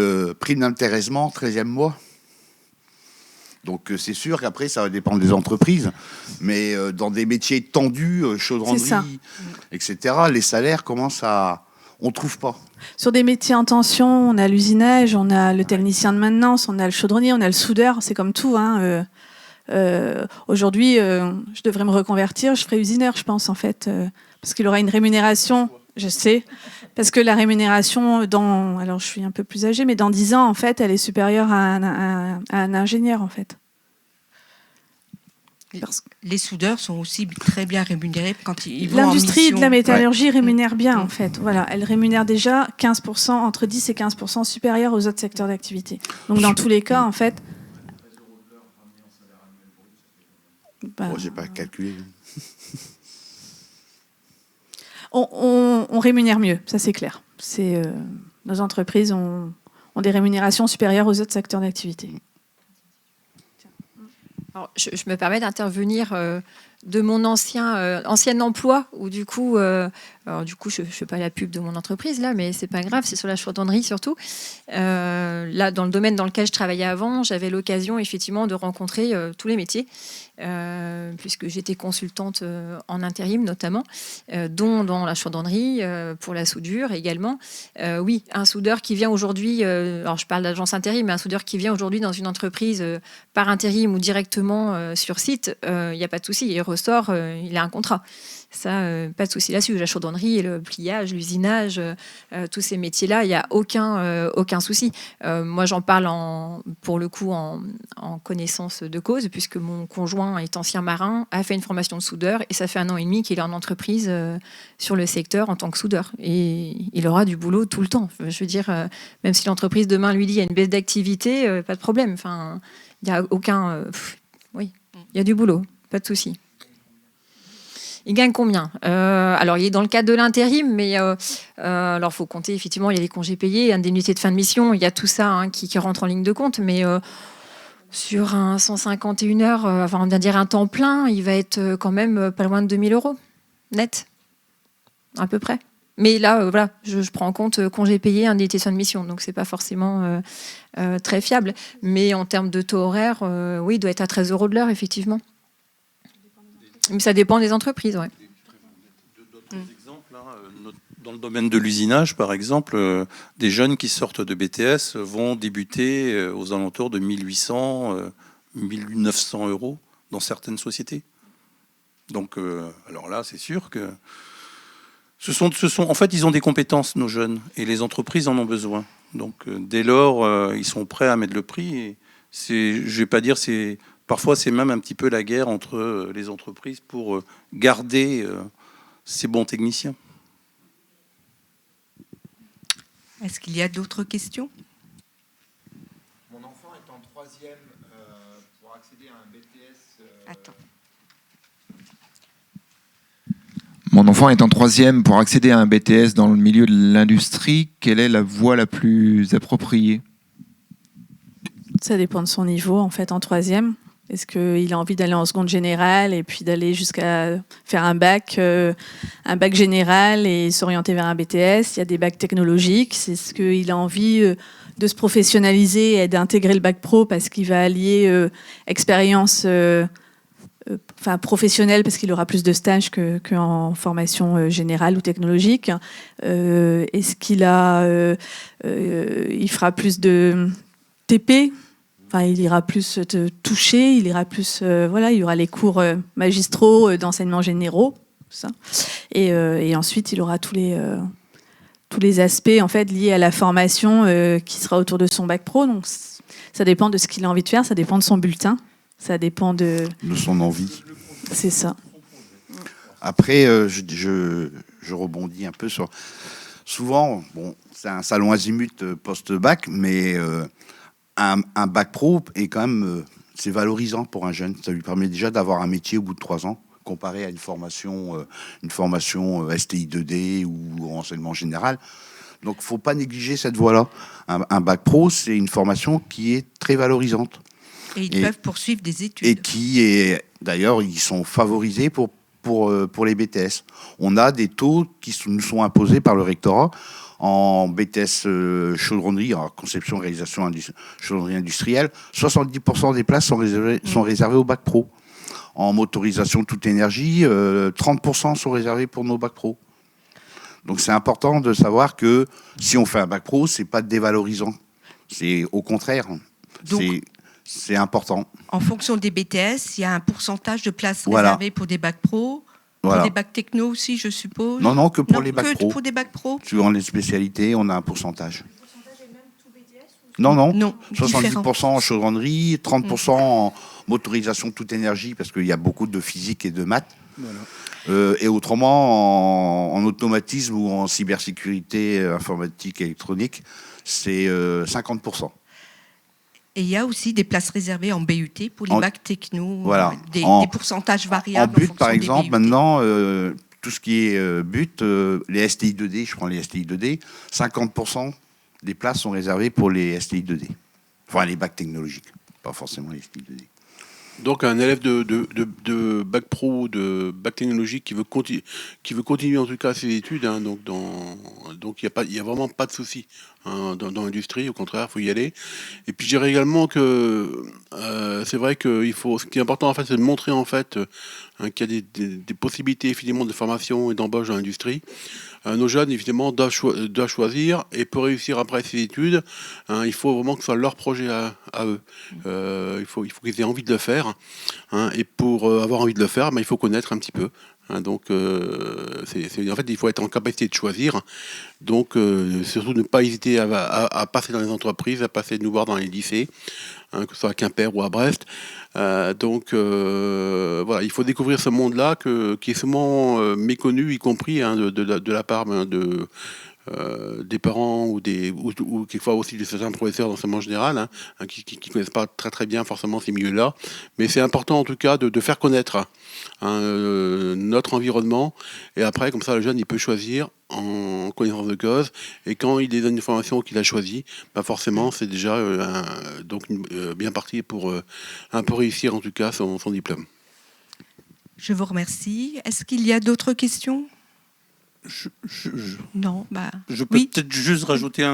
prime d'intéressement, 13e mois. Donc c'est sûr qu'après, ça va dépendre des entreprises. Mais dans des métiers tendus, chaudronnerie, etc., les salaires commencent à... On ne trouve pas. Sur des métiers en tension, on a l'usinage, on a le technicien de maintenance, on a le chaudronnier, on a le soudeur, c'est comme tout. Aujourd'hui, je devrais me reconvertir, je ferai usineur, je pense, en fait, parce qu'il aura une rémunération, je sais, parce que la rémunération, alors je suis un peu plus âgée, mais dans 10 ans, en fait, elle est supérieure à un ingénieur, en fait. Les soudeurs sont aussi très bien rémunérés quand ils vont en L'industrie mission. de la métallurgie rémunère bien, en fait. Voilà, elle rémunère déjà 15%, entre 10 et 15% supérieur aux autres secteurs d'activité. Donc, dans tous les cas, en fait... J'ai pas calculé. On rémunère mieux, ça c'est clair. Nos entreprises ont des rémunérations supérieures aux autres secteurs d'activité. Alors, je me permets d'intervenir de mon ancien emploi, où du coup, je ne fais pas la pub de mon entreprise là, mais c'est pas grave, c'est sur la chaudronnerie surtout. Là, dans le domaine dans lequel je travaillais avant, j'avais l'occasion effectivement de rencontrer tous les métiers, puisque j'étais consultante en intérim notamment, dont dans la chaudronnerie, pour la soudure également. Oui, un soudeur qui vient aujourd'hui, alors je parle d'agence intérim, mais un soudeur qui vient aujourd'hui dans une entreprise par intérim ou directement sur site, il n'y a pas de souci, il ressort, il a un contrat. Ça, pas de souci là-dessus. La chaudronnerie, le pliage, l'usinage, tous ces métiers-là, il n'y a aucun souci. Moi, j'en parle pour le coup en connaissance de cause, puisque mon conjoint est ancien marin, a fait une formation de soudeur, et ça fait 1 an et demi qu'il est en entreprise sur le secteur en tant que soudeur. Et il aura du boulot tout le temps. Je veux dire, même si l'entreprise demain lui dit qu'il y a une baisse d'activité, pas de problème. Enfin, il n'y a aucun... oui, il y a du boulot, pas de souci. Il gagne combien ? Alors, il est dans le cadre de l'intérim, mais alors faut compter, effectivement, il y a les congés payés, indemnité de fin de mission, il y a tout ça qui rentre en ligne de compte, mais sur un 151 heures, enfin, on vient dire un temps plein, il va être quand même pas loin de 2 000 € net, à peu près. Mais là, voilà, je prends en compte congés payés, indemnité de fin de mission, donc c'est pas forcément très fiable. Mais en termes de taux horaire, oui, il doit être à 13 € de l'heure, effectivement. Mais ça dépend des entreprises, ouais. D'autres exemples, hein, dans le domaine de l'usinage, par exemple, des jeunes qui sortent de BTS vont débuter aux alentours de 1 800, 1 900 € dans certaines sociétés. Donc, alors là, c'est sûr que en fait, ils ont des compétences, nos jeunes, et les entreprises en ont besoin. Donc, dès lors, ils sont prêts à mettre le prix. Et je vais pas dire, parfois, c'est même un petit peu la guerre entre les entreprises pour garder ces bons techniciens. Est-ce qu'il y a d'autres questions ? Mon enfant est en 3e pour accéder à un BTS. Attends. Mon enfant est en 3e pour accéder à un BTS dans le milieu de l'industrie. Quelle est la voie la plus appropriée ? Ça dépend de son niveau, en fait, en 3e. Est-ce qu'il a envie d'aller en seconde générale et puis d'aller jusqu'à faire un bac général et s'orienter vers un BTS ? Il y a des bacs technologiques. C'est ce qu'il a envie de se professionnaliser et d'intégrer le bac pro parce qu'il va allier expérience professionnelle parce qu'il aura plus de stages qu'en formation générale ou technologique. Est-ce qu'il il fera plus de TP ? Enfin, il ira plus te toucher, il ira plus, il y aura les cours magistraux d'enseignement généraux, ça. Et ensuite il aura tous les aspects en fait liés à la formation qui sera autour de son bac pro. Donc ça dépend de ce qu'il a envie de faire, ça dépend de son bulletin, ça dépend de son envie. C'est ça. Après, je rebondis un peu sur. Souvent, bon, c'est un salon azimut post-bac, mais un bac pro est quand même, c'est valorisant pour un jeune. Ça lui permet déjà d'avoir un métier au bout de 3 ans, comparé à une formation STI 2D ou enseignement général. Donc, faut pas négliger cette voie-là. Un bac pro, c'est une formation qui est très valorisante. Et ils peuvent poursuivre des études. Et qui est, d'ailleurs, ils sont favorisés pour les BTS. On a des taux qui nous sont imposés par le rectorat. En BTS chaudronnerie, en conception, réalisation, chaudronnerie industrielle, 70% des places sont réservées au bac pro. En motorisation toute énergie, 30% sont réservés pour nos bacs pro. Donc c'est important de savoir que si on fait un bac pro, c'est pas dévalorisant. C'est au contraire. Donc, c'est important. En fonction des BTS, il y a un pourcentage de places réservées pour des bacs pro. Pour des bacs techno aussi, je suppose. Non, que pour les bacs pro. Pour des bacs pro. Suivant les spécialités, on a un pourcentage. Non, non. Non, 70% en chaudronnerie, 30% en motorisation toute énergie, parce qu'il y a beaucoup de physique et de maths. Voilà. Et autrement, en automatisme ou en cybersécurité informatique et électronique, c'est 50%. Et il y a aussi des places réservées en BUT pour les bacs techno, voilà. des pourcentages En variables. but, par exemple, BUT. maintenant, tout ce qui est but, les STI 2D, je prends les STI 2D, 50% des places sont réservées pour les STI 2D. Enfin, les bacs technologiques, pas forcément les STI 2D. Donc un élève de bac pro, de bac technologique qui veut continuer en tout cas ses études, hein, donc il y a vraiment pas de souci hein, dans l'industrie. Au contraire, il faut y aller. Et puis je dirais également que c'est vrai que ce qui est important en fait, c'est de montrer en fait hein, qu'il y a des possibilités effectivement de formation et d'embauche dans l'industrie. Nos jeunes, évidemment, doivent choisir, et pour réussir après ces études, hein, il faut vraiment que ce soit leur projet à eux. Il faut qu'ils aient envie de le faire. Hein, et pour avoir envie de le faire, il faut connaître un petit peu. Hein, donc, en fait, il faut être en capacité de choisir. Donc, surtout ne pas hésiter à passer dans les entreprises, à passer nous voir dans les lycées, hein, que ce soit à Quimper ou à Brest. Voilà, il faut découvrir ce monde-là qui est souvent méconnu, y compris hein, de la part des parents ou quelquefois aussi de certains professeurs d'enseignement général hein, qui ne connaissent pas très très bien forcément ces milieux-là. Mais c'est important en tout cas de faire connaître hein, notre environnement, et après comme ça le jeune il peut choisir en connaissance de cause, et quand il donne une formation qu'il a choisie, forcément c'est déjà bien parti pour un peu réussir en tout cas son diplôme. Je vous remercie. Est-ce qu'il y a d'autres questions ? Non, je peux peut-être juste rajouter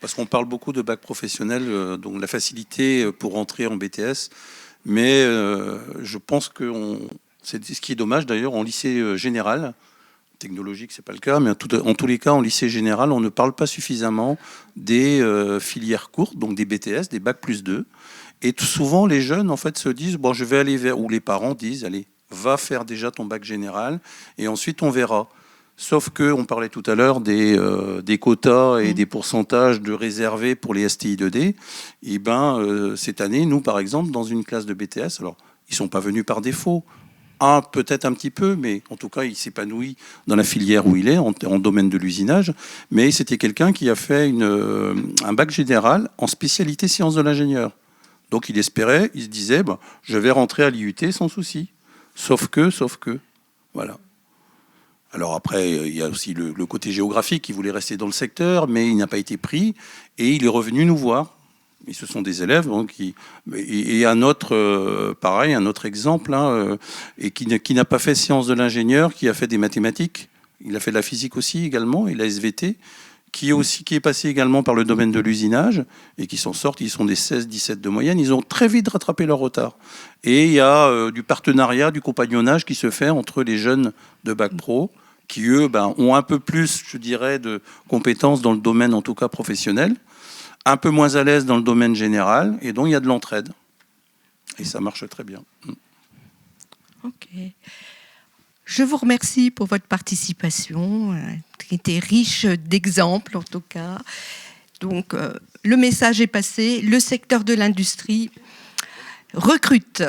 parce qu'on parle beaucoup de bac professionnel, donc la facilité pour entrer en BTS, mais je pense que c'est ce qui est dommage d'ailleurs en lycée général, technologique c'est pas le cas, mais en tous les cas en lycée général on ne parle pas suffisamment des filières courtes, donc des BTS, des bac plus 2, et souvent les jeunes en fait se disent bon je vais aller ou les parents disent allez va faire déjà ton bac général et ensuite on verra. Sauf qu'on parlait tout à l'heure des quotas et des pourcentages de réservés pour les STI 2D. Et cette année, nous, par exemple, dans une classe de BTS, alors, ils ne sont pas venus par défaut. Peut-être un petit peu, mais en tout cas, il s'épanouit dans la filière où il est, en domaine de l'usinage. Mais c'était quelqu'un qui a fait un bac général en spécialité sciences de l'ingénieur. Donc, il espérait, il se disait, je vais rentrer à l'IUT sans souci. Sauf que, voilà. Alors après, il y a aussi le côté géographique, il voulait rester dans le secteur, mais il n'a pas été pris, et il est revenu nous voir. Et ce sont des élèves et un autre, pareil, un autre exemple, hein, et qui n'a pas fait sciences de l'ingénieur, qui a fait des mathématiques, il a fait de la physique aussi également, et la SVT, qui est passé également par le domaine de l'usinage, et qui s'en sortent, ils sont des 16-17 de moyenne, ils ont très vite rattrapé leur retard. Et il y a du partenariat, du compagnonnage qui se fait entre les jeunes de bac pro, qui eux ont un peu plus, je dirais, de compétences dans le domaine en tout cas professionnel, un peu moins à l'aise dans le domaine général, et donc il y a de l'entraide. Et ça marche très bien. Ok. Je vous remercie pour votre participation, qui était riche d'exemples en tout cas. Donc, le message est passé. Le secteur de l'industrie recrute.